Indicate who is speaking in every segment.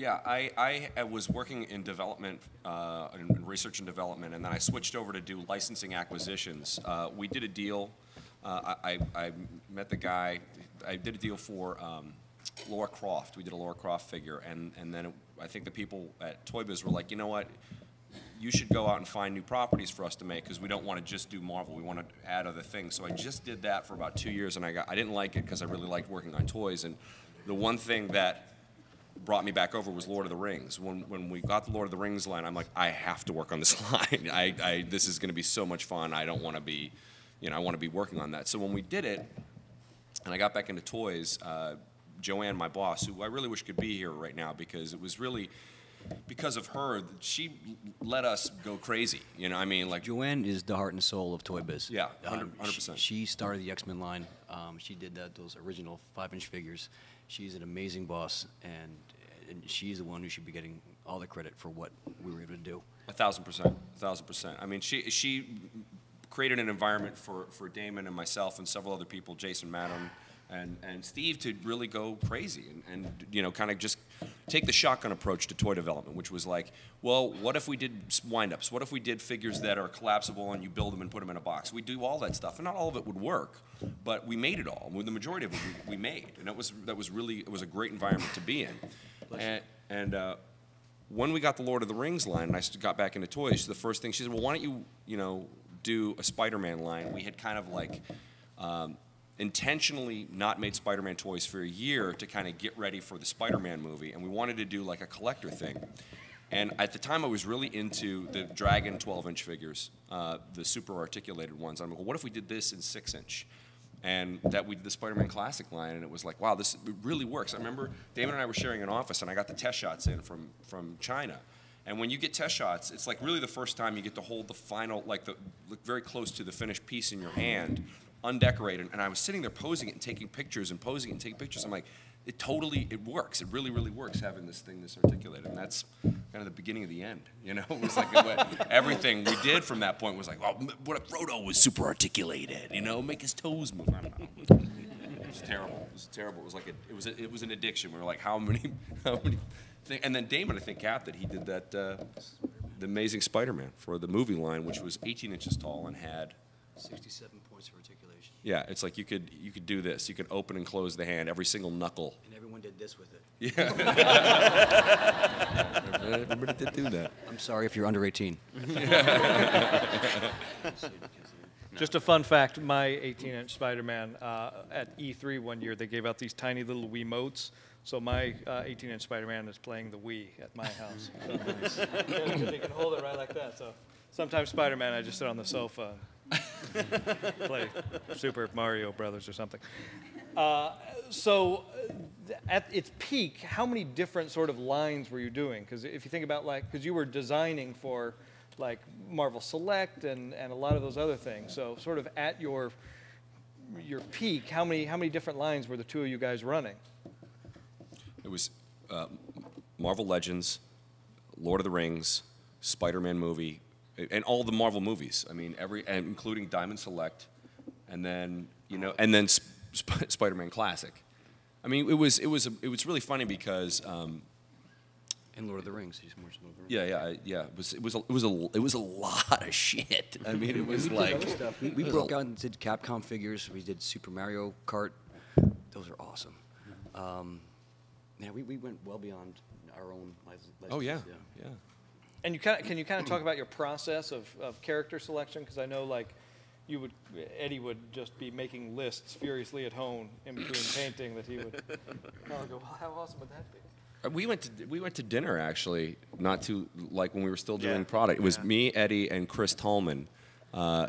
Speaker 1: Yeah, I was working in development, in research and development, and then I switched over to do licensing acquisitions. We did a deal. I met the guy. I did a deal for Laura Croft. We did a Laura Croft figure, and then I think the people at Toy Biz were like, you know what? You should go out and find new properties for us to make because we don't want to just do Marvel. We want to add other things. So I just did that for about 2 years, and I didn't like it because I really liked working on toys. And the one thing that brought me back over was Lord of the Rings. When we got the Lord of the Rings line, I'm like, I have to work on this line. This is going to be so much fun. I don't want to be, I want to be working on that. So when we did it, and I got back into toys, Joanne, my boss, who I really wish could be here right now because it was really because of her, she let us go crazy. I mean, like
Speaker 2: Joanne is the heart and soul of Toy Biz.
Speaker 1: Yeah, 100%.
Speaker 2: She started the X-Men line. She did those original 5-inch figures. She's an amazing boss, and she's the one who should be getting all the credit for what we were able to do.
Speaker 1: 1,000%, 1,000%. I mean, she created an environment for Damon and myself and several other people, Jason Madden and Steve, to really go crazy and kind of just take the shotgun approach to toy development, which was like, well, what if we did wind-ups? What if we did figures that are collapsible and you build them and put them in a box? We do all that stuff, and not all of it would work, but we made it all. The majority of it we made, and it was a great environment to be in. And when we got the Lord of the Rings line, and I got back into toys, the first thing she said, well, why don't you do a Spider-Man line? We had kind of like intentionally not made Spider-Man toys for a year to kind of get ready for the Spider-Man movie, and we wanted to do like a collector thing. And at the time, I was really into the Dragon 12-inch figures, the super articulated ones. I'm like, well, what if we did this in 6-inch? And that we did the Spiderman Classic line, and it was like, wow, this really works. I remember Damon and I were sharing an office, and I got the test shots in from China. And when you get test shots, it's like really the first time you get to hold the final, look very close to the finished piece in your hand, undecorated. And I was sitting there posing it and taking pictures and posing it and taking pictures. I'm like, it works. It really, really works having this thing this articulated. And that's kind of the beginning of the end. It was like everything we did from that point was like, well, what if Frodo was super articulated? Make his toes move. I don't know. It was terrible. It was terrible. It was like it was an addiction. We were like, how many things? And then Damon, I think, capped it. He did that the Amazing Spider-Man for the movie line, which was 18 inches tall and had
Speaker 2: 67 points of articulation.
Speaker 1: Yeah, it's like you could do this. You could open and close the hand, every single knuckle.
Speaker 2: And everyone did this with it.
Speaker 1: Yeah. Everybody did do that.
Speaker 2: I'm sorry if you're under 18.
Speaker 3: Just a fun fact, my 18-inch Spider-Man, at E3 one year, they gave out these tiny little Wiimotes. So my 18-inch Spider-Man is playing the Wii at my house. So they can hold it right like that. So sometimes Spider-Man, I just sit on the sofa and play Super Mario Brothers or something. So at its peak, how many different sort of lines were you doing? Because if you think about because you were designing for like Marvel Select and a lot of those other things. So sort of at your peak, how many different lines were the two of you guys running?
Speaker 1: It was Marvel Legends, Lord of the Rings, Spider-Man movie, and all the Marvel movies. I mean, and including Diamond Select, and then Spider-Man Classic. I mean, it was really funny because.
Speaker 2: And Lord of the Rings. He's more Lord of the Rings.
Speaker 1: Yeah. It was a lot of shit. I mean, it was like
Speaker 2: we broke out and did Capcom figures. We did Super Mario Kart. Those are awesome. Yeah, we went well beyond our own license.
Speaker 1: Oh yeah.
Speaker 3: And can you kind of talk about your process of character selection? Because I know Eddie would just be making lists furiously at home in between painting that he would go, well, how awesome would that be?
Speaker 1: We went to dinner actually, not too when we were still doing product. It was me, Eddie, and Chris Tallman,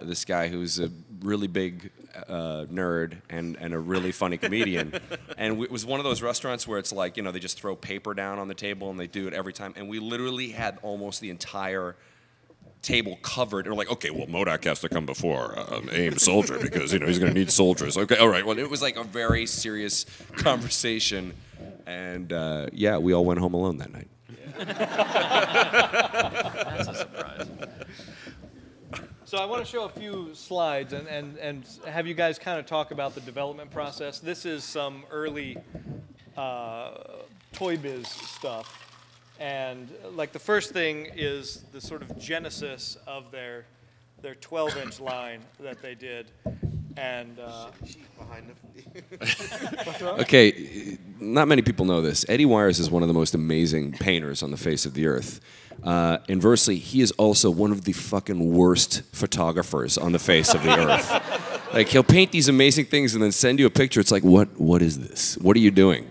Speaker 1: this guy who's a really big nerd and a really funny comedian. And it was one of those restaurants where it's like they just throw paper down on the table and they do it every time. And we literally had almost the entire table covered. And we're like, okay, well, MODOK has to come before AIM Soldier because he's going to need soldiers. Okay, all right. Well, it was like a very serious conversation. And we all went home alone that night.
Speaker 4: That's a surprise.
Speaker 3: So I want to show a few slides and have you guys kind of talk about the development process. This is some early Toy Biz stuff. And like the first thing is the sort of genesis of their 12-inch line that they did. And
Speaker 1: Okay, not many people know this. Eddie Wires is one of the most amazing painters on the face of the earth. Inversely, he is also one of the fucking worst photographers on the face of the earth. Like, he'll paint these amazing things and then send you a picture. It's like, what is this? What are you doing?